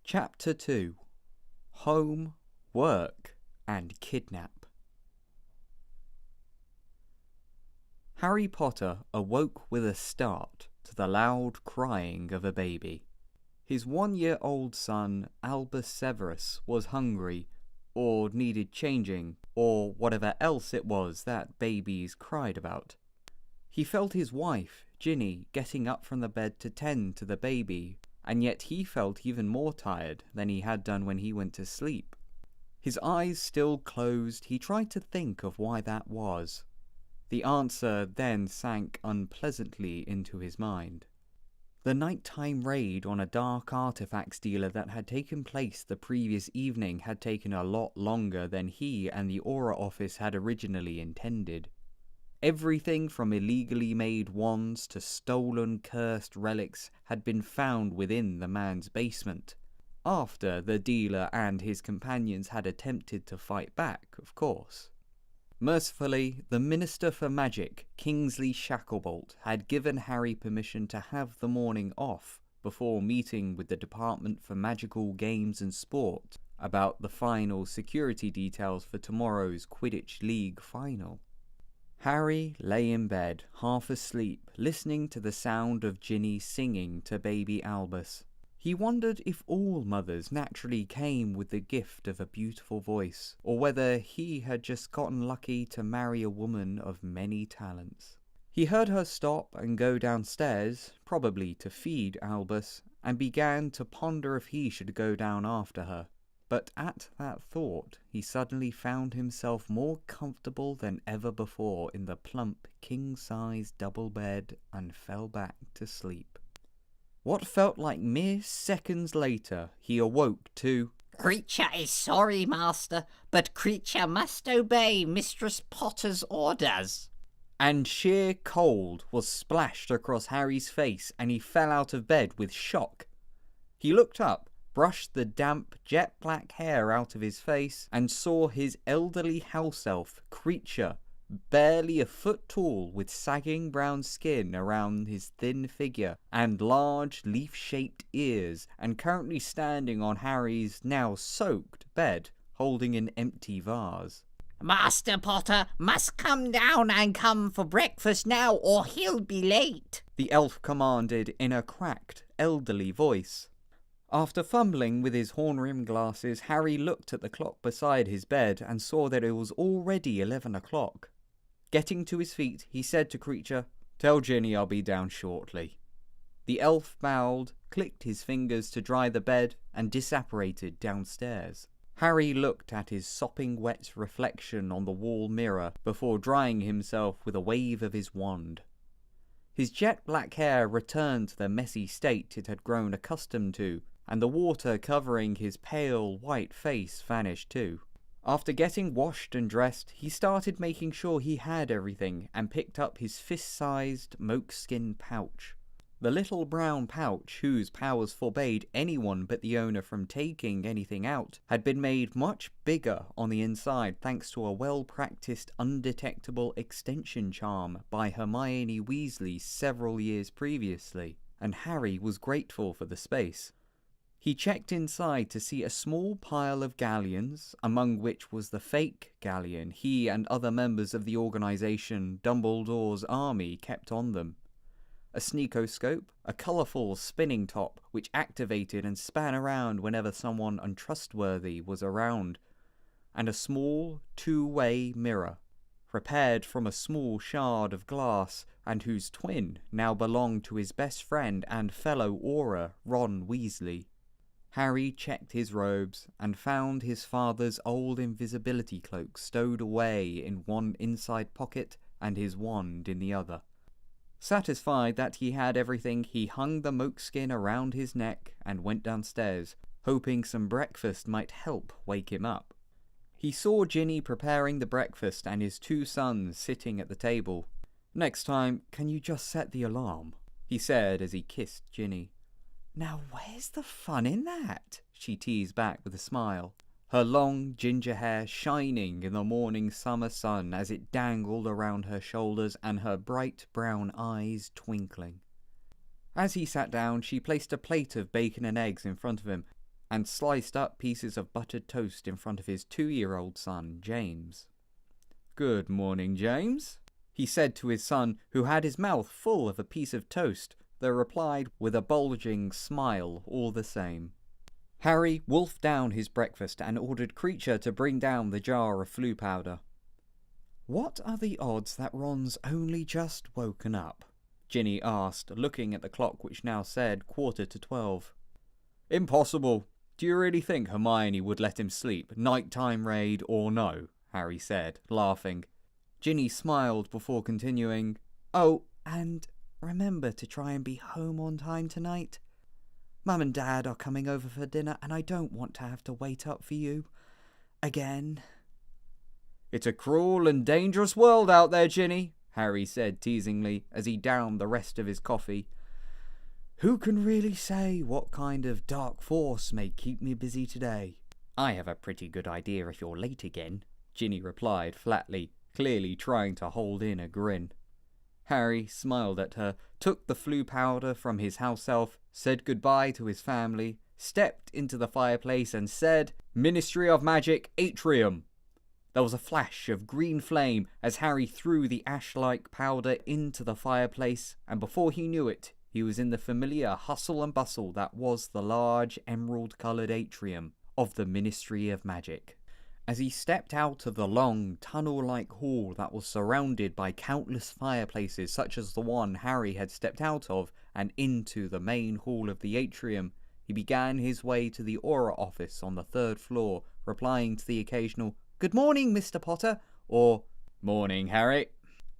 Chapter 2. Home, Work, and Kidnap. Harry Potter awoke with a start to the loud crying of a baby. His 1-year-old son, Albus Severus, was hungry, or needed changing, or whatever else it was that babies cried about. He felt his wife, Ginny, getting up from the bed to tend to the baby, and yet he felt even more tired than he had done when he went to sleep. His eyes still closed, he tried to think of why that was. The answer then sank unpleasantly into his mind. The nighttime raid on a dark artifacts dealer that had taken place the previous evening had taken a lot longer than he and the Aura office had originally intended. Everything from illegally made wands to stolen cursed relics had been found within the man's basement. After the dealer and his companions had attempted to fight back, of course. Mercifully, the Minister for Magic, Kingsley Shacklebolt, had given Harry permission to have the morning off before meeting with the Department for Magical Games and Sport about the final security details for tomorrow's Quidditch League final. Harry lay in bed, half asleep, listening to the sound of Ginny singing to baby Albus. He wondered if all mothers naturally came with the gift of a beautiful voice, or whether he had just gotten lucky to marry a woman of many talents. He heard her stop and go downstairs, probably to feed Albus, and began to ponder if he should go down after her. But at that thought, he suddenly found himself more comfortable than ever before in the plump, king-size double bed and fell back to sleep. What felt like mere seconds later, he awoke to, "Creature is sorry, master, but creature must obey Mistress Potter's orders." And sheer cold was splashed across Harry's face and he fell out of bed with shock. He looked up, brushed the damp, jet-black hair out of his face, and saw his elderly house elf, Creature, barely a foot tall with sagging brown skin around his thin figure and large leaf-shaped ears, and currently standing on Harry's now soaked bed, holding an empty vase. "Master Potter must come down and come for breakfast now, or he'll be late," the elf commanded in a cracked, elderly voice. After fumbling with his horn-rimmed glasses, Harry looked at the clock beside his bed and saw that it was already 11 o'clock. Getting to his feet, he said to Creature, "Tell Ginny I'll be down shortly." The elf bowed, clicked his fingers to dry the bed, and disapparated downstairs. Harry looked at his sopping wet reflection on the wall mirror before drying himself with a wave of his wand. His jet-black hair returned to the messy state it had grown accustomed to, and the water covering his pale, white face vanished too. After getting washed and dressed, he started making sure he had everything and picked up his fist-sized moleskin pouch. The little brown pouch, whose powers forbade anyone but the owner from taking anything out, had been made much bigger on the inside thanks to a well-practiced undetectable extension charm by Hermione Weasley several years previously, and Harry was grateful for the space. He checked inside to see a small pile of galleons, among which was the fake galleon he and other members of the organisation Dumbledore's army kept on them. A sneakoscope, a colourful spinning top which activated and span around whenever someone untrustworthy was around, and a small, two-way mirror, prepared from a small shard of glass and whose twin now belonged to his best friend and fellow Aura, Ron Weasley. Harry checked his robes and found his father's old invisibility cloak stowed away in one inside pocket and his wand in the other. Satisfied that he had everything, he hung the moleskin around his neck and went downstairs, hoping some breakfast might help wake him up. He saw Ginny preparing the breakfast and his 2 sons sitting at the table. "Next time, can you just set the alarm?" he said as he kissed Ginny. "Now where's the fun in that?" she teased back with a smile, her long ginger hair shining in the morning summer sun as it dangled around her shoulders and her bright brown eyes twinkling. As he sat down, she placed a plate of bacon and eggs in front of him. and sliced up pieces of buttered toast in front of his 2-year-old son, James. "Good morning, James," he said to his son, who had his mouth full of a piece of toast, though replied with a bulging smile all the same. Harry wolfed down his breakfast and ordered Creature to bring down the jar of flu powder. "What are the odds that Ron's only just woken up?" Ginny asked, looking at the clock which now said 11:45. "Impossible. Do you really think Hermione would let him sleep, nighttime raid or no?" Harry said, laughing. Ginny smiled before continuing, "Oh, and remember to try and be home on time tonight. Mum and Dad are coming over for dinner and I don't want to have to wait up for you again." "It's a cruel and dangerous world out there, Ginny," Harry said teasingly as he downed the rest of his coffee. "Who can really say what kind of dark force may keep me busy today?" "I have a pretty good idea if you're late again," Ginny replied flatly, clearly trying to hold in a grin. Harry smiled at her, took the flu powder from his house elf, said goodbye to his family, stepped into the fireplace and said, "Ministry of Magic Atrium." There was a flash of green flame as Harry threw the ash-like powder into the fireplace, and before he knew it, he was in the familiar hustle and bustle that was the large emerald-coloured atrium of the Ministry of Magic. As he stepped out of the long, tunnel-like hall that was surrounded by countless fireplaces such as the one Harry had stepped out of, and into the main hall of the atrium, he began his way to the Aura office on the 3rd floor, replying to the occasional, "Good morning, Mr. Potter," or "Morning, Harry."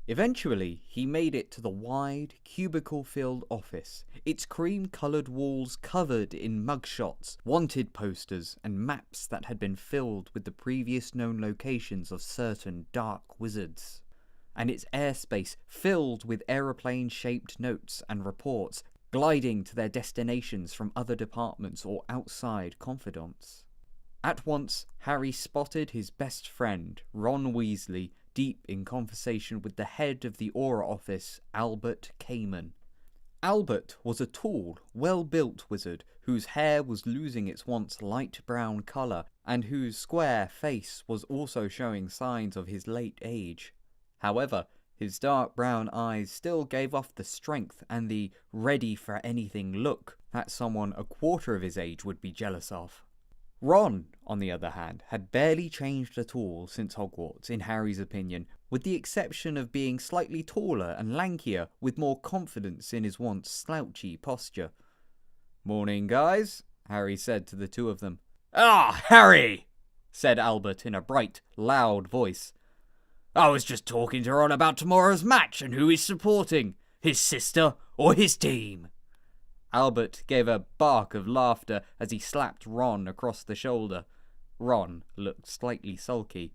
Eventually, he made it to the wide, cubicle-filled office, its cream-coloured walls covered in mugshots, wanted posters, and maps that had been filled with the previous known locations of certain dark wizards, and its airspace filled with aeroplane-shaped notes and reports gliding to their destinations from other departments or outside confidants. At once, Harry spotted his best friend, Ron Weasley, deep in conversation with the head of the Aura office, Albert Cayman. Albert was a tall, well-built wizard whose hair was losing its once light brown colour and whose square face was also showing signs of his late age. However, his dark brown eyes still gave off the strength and the ready-for-anything look that someone a quarter of his age would be jealous of. Ron, on the other hand, had barely changed at all since Hogwarts, in Harry's opinion, with the exception of being slightly taller and lankier, with more confidence in his once slouchy posture. "Morning, guys," Harry said to the two of them. "Ah, Harry!" said Albert in a bright, loud voice. "I was just talking to Ron about tomorrow's match and who he's supporting, his sister or his team." Albert gave a bark of laughter as he slapped Ron across the shoulder. Ron looked slightly sulky.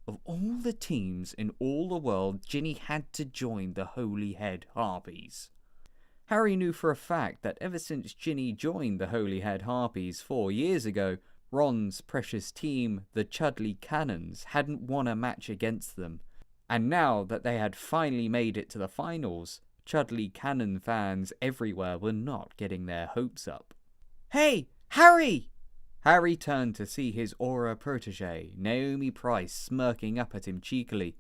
Of all the teams in all the world, Ginny had to join the Holy Head Harpies. Harry knew for a fact that ever since Ginny joined the Holy Head Harpies 4 years ago, Ron's precious team, the Chudley Cannons, hadn't won a match against them. And now that they had finally made it to the finals, Chudley Cannon fans everywhere were not getting their hopes up. "Hey, Harry!" Harry turned to see his Aura protege, Naomi Price, smirking up at him cheekily.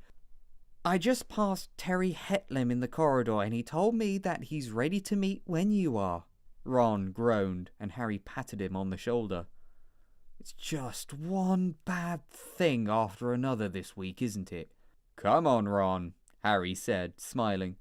"I just passed Terry Hetlam in the corridor and he told me that he's ready to meet when you are." Ron groaned and Harry patted him on the shoulder. "It's just one bad thing after another this week, isn't it?" "Come on, Ron," Harry said, smiling.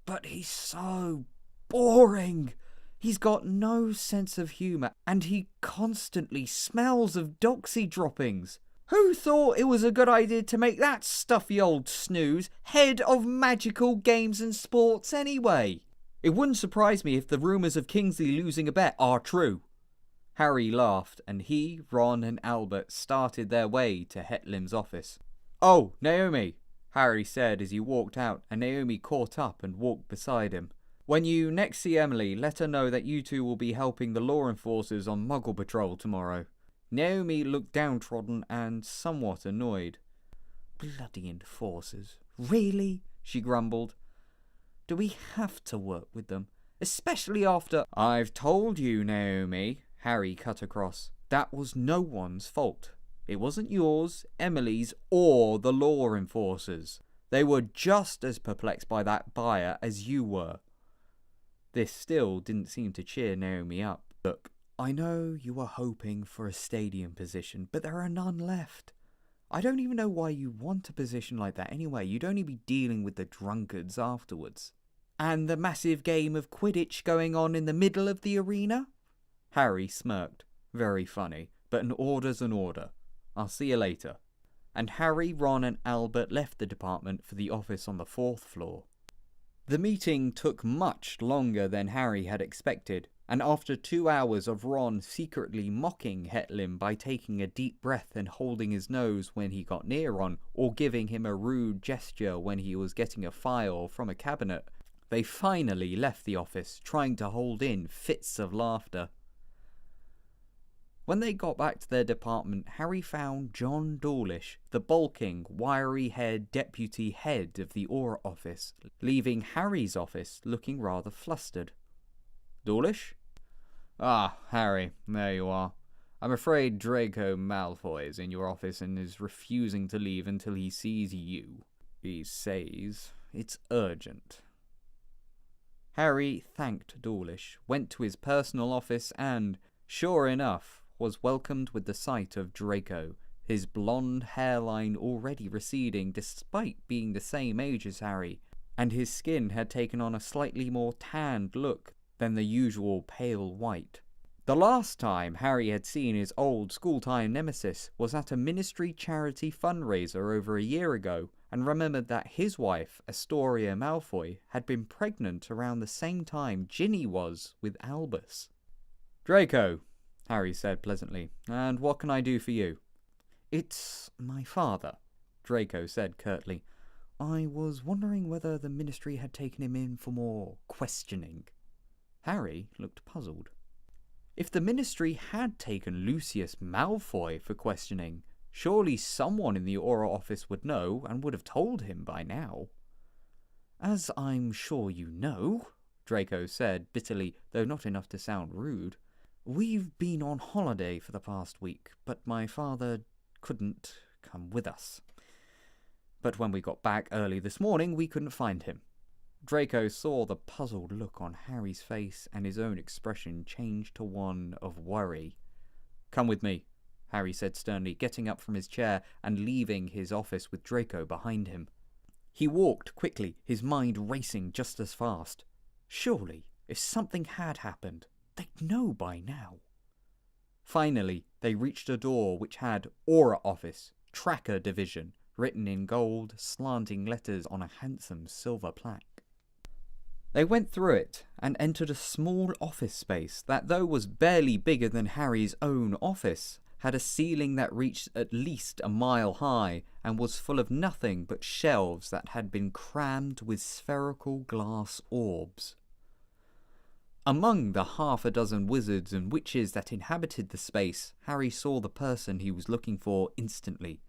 "But he's so boring. He's got no sense of humour and he constantly smells of doxy droppings. Who thought it was a good idea to make that stuffy old snooze head of magical games and sports anyway? It wouldn't surprise me if the rumours of Kingsley losing a bet are true." Harry laughed and he, Ron and Albert started their way to Hetlam's office. "Oh, Naomi," Harry said as he walked out, and Naomi caught up and walked beside him. "When you next see Emily, let her know that you two will be helping the law enforcers on Muggle Patrol tomorrow." Naomi looked downtrodden and somewhat annoyed. "Bloody enforcers. Really?" she grumbled. "Do we have to work with them? Especially after—" "I've told you, Naomi," Harry cut across. "That was no one's fault. It wasn't yours, Emily's, or the law enforcers. They were just as perplexed by that buyer as you were." This still didn't seem to cheer Naomi up. "Look, I know you were hoping for a stadium position, but there are none left. I don't even know why you want a position like that anyway. You'd only be dealing with the drunkards afterwards. And the massive game of Quidditch going on in the middle of the arena?" Harry smirked. "Very funny, but an order's an order. I'll see you later." And Harry, Ron and Albert left the department for the office on the 4th floor. The meeting took much longer than Harry had expected, and after 2 hours of Ron secretly mocking Hetlim by taking a deep breath and holding his nose when he got near Ron, or giving him a rude gesture when he was getting a file from a cabinet, they finally left the office, trying to hold in fits of laughter. When they got back to their department, Harry found John Dawlish, the bulking, wiry-haired deputy head of the Aura office, leaving Harry's office looking rather flustered. "Dawlish?" "Ah, Harry, there you are. I'm afraid Draco Malfoy is in your office and is refusing to leave until he sees you. He says it's urgent." Harry thanked Dawlish, went to his personal office and, sure enough, was welcomed with the sight of Draco, his blonde hairline already receding despite being the same age as Harry, and his skin had taken on a slightly more tanned look than the usual pale white. The last time Harry had seen his old school-time nemesis was at a ministry charity fundraiser over a year ago, and remembered that his wife, Astoria Malfoy, had been pregnant around the same time Ginny was with Albus. "Draco," Harry said pleasantly, "and what can I do for you?" "It's my father," Draco said curtly. "I was wondering whether the ministry had taken him in for more questioning." Harry looked puzzled. If the ministry had taken Lucius Malfoy for questioning, surely someone in the Aura office would know and would have told him by now. "As I'm sure you know," Draco said bitterly, though not enough to sound rude, "we've been on holiday for the past week, but my father couldn't come with us. But when we got back early this morning, we couldn't find him." Draco saw the puzzled look on Harry's face, and his own expression changed to one of worry. "Come with me," Harry said sternly, getting up from his chair and leaving his office with Draco behind him. He walked quickly, his mind racing just as fast. Surely, if something had happened, they'd know by now. Finally, they reached a door which had Aura Office, Tracker Division, written in gold, slanting letters on a handsome silver plaque. They went through it and entered a small office space that, though was barely bigger than Harry's own office, had a ceiling that reached at least a mile high and was full of nothing but shelves that had been crammed with spherical glass orbs. Among the 6 wizards and witches that inhabited the space, Harry saw the person he was looking for instantly.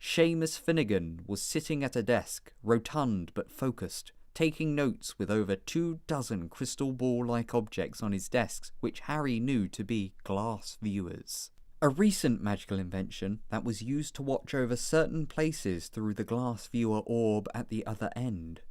Seamus Finnegan was sitting at a desk, rotund but focused, taking notes with over 24 crystal ball-like objects on his desks, which Harry knew to be glass viewers. A recent magical invention that was used to watch over certain places through the glass viewer orb at the other end.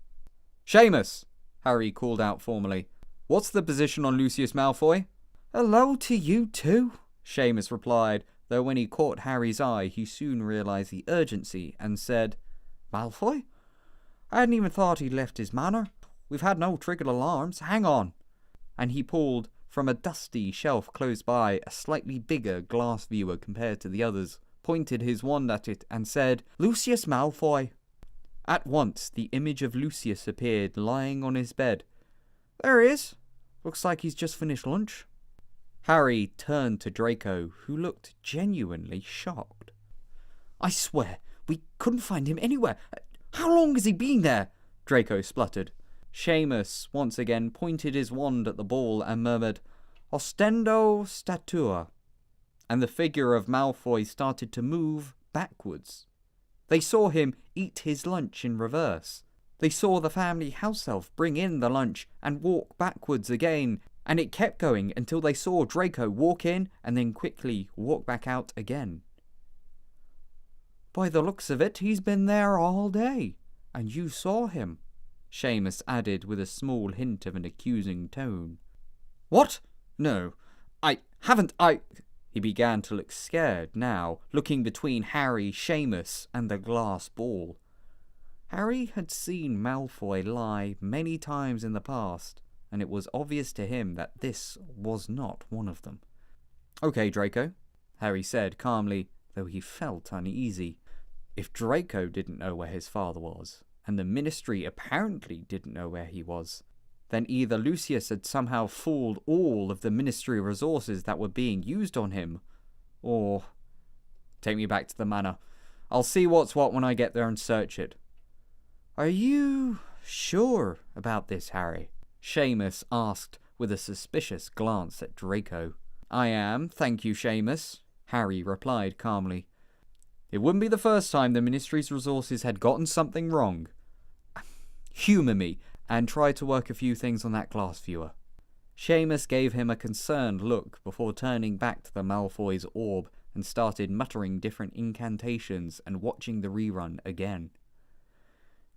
"Seamus!" Harry called out formally. "What's the position on Lucius Malfoy?" "Hello to you too," Seamus replied, though when he caught Harry's eye he soon realised the urgency and said, "Malfoy? I hadn't even thought he'd left his manor. We've had no triggered alarms. Hang on." And he pulled from a dusty shelf close by a slightly bigger glass viewer compared to the others, pointed his wand at it and said, "Lucius Malfoy." At once the image of Lucius appeared lying on his bed. "There he is. Looks like he's just finished lunch." Harry turned to Draco, who looked genuinely shocked. "I swear, we couldn't find him anywhere. How long has he been there?" Draco spluttered. Seamus once again pointed his wand at the ball and murmured, "Ostendo statua," and the figure of Malfoy started to move backwards. They saw him eat his lunch in reverse. They saw the family house elf bring in the lunch and walk backwards again, and it kept going until they saw Draco walk in and then quickly walk back out again. "By the looks of it, he's been there all day, and you saw him," Seamus added with a small hint of an accusing tone. "What? No, I haven't, He began to look scared now, looking between Harry, Seamus, and the glass ball. Harry had seen Malfoy lie many times in the past, and it was obvious to him that this was not one of them. "Okay, Draco," Harry said calmly, though he felt uneasy. If Draco didn't know where his father was, and the Ministry apparently didn't know where he was, then either Lucius had somehow fooled all of the Ministry resources that were being used on him, or... Take me back to the manor. I'll see what's what when I get there and search it. "Are you sure about this, Harry?" Seamus asked with a suspicious glance at Draco. "I am, thank you, Seamus," Harry replied calmly. "It wouldn't be the first time the Ministry's resources had gotten something wrong. Humour me, and try to work a few things on that glass viewer." Seamus gave him a concerned look before turning back to the Malfoy's orb and started muttering different incantations and watching the rerun again.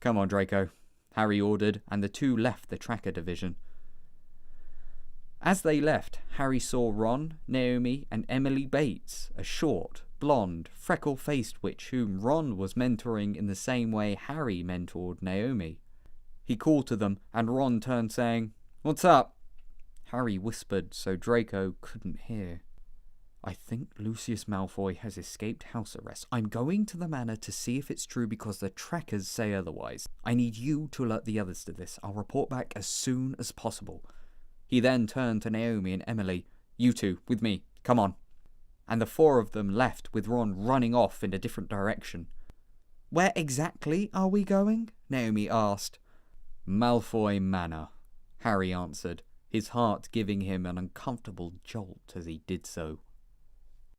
"Come on, Draco," Harry ordered, and the two left the tracker division. As they left, Harry saw Ron, Naomi, and Emily Bates, a short, blonde, freckle-faced witch whom Ron was mentoring in the same way Harry mentored Naomi. He called to them, and Ron turned saying, "What's up?" Harry whispered so Draco couldn't hear. "I think Lucius Malfoy has escaped house arrest. I'm going to the manor to see if it's true because the trackers say otherwise. I need you to alert the others to this. I'll report back as soon as possible." He then turned to Naomi and Emily. "You two, with me. Come on." And the four of them left with Ron running off in a different direction. "Where exactly are we going?" Naomi asked. "Malfoy Manor," Harry answered, his heart giving him an uncomfortable jolt as he did so.